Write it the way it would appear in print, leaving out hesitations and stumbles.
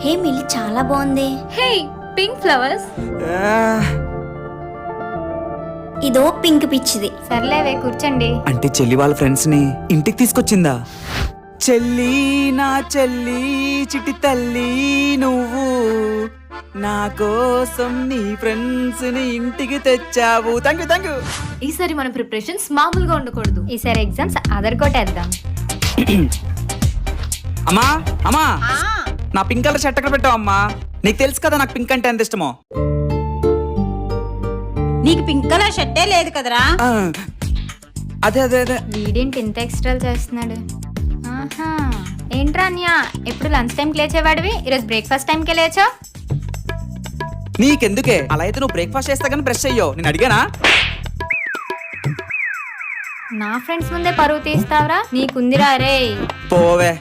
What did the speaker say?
హే మిల్లి చాలా బాగుంది. హే pink flowers. ఇదో పింక్ పిచ్చిది. సర్లేవే కూర్చోండి. అంటే చెల్లి వాళ్ళ ఫ్రెండ్స్ ని ఇంటికి తీసుకొచ్చిందా? చెల్లి నా చెల్లి చిటి తల్లి నువ్వు నా కోసం నీ ఫ్రెండ్స్ ని ఇంటికి తెచ్చావు. Thank you. ఈసారి మన ప్రిపరేషన్స్ మామూలుగా ఉండకూడదు. ఈసారి ఎగ్జామ్స్ అదర్ కొట్టేద్దాం. అమ్మా నా పింక్ కలర్ షర్ట్ ఎక్కడ పెట్టావు అమ్మా? నీకు తెలుసు కదా నాకు పింక్ అంటే ఎంత ఇష్టమో. నీకు పింక్ కలర్ షర్టే లేదు కదరా? అదే వీడేంటి ఇంత ఎక్స్ట్రా చేస్తున్నాడు? ఆహా, ఏంట్రా అన్య ఎప్పుడు లంచ్ టైంకి లేచేవాడివి, ఈరోజు బ్రేక్ఫాస్ట్ టైంకి లేచావు. నీకెందుకే అలా అయితే నువ్వు బ్రేక్ఫాస్ట్ చేస్తా కానీ బ్రష్ అయ్యో నేను అడిగానా? నా ఫ్రెండ్స్ ముందే పరువు తీస్తావరా? నీకుందిరా రే. పోవే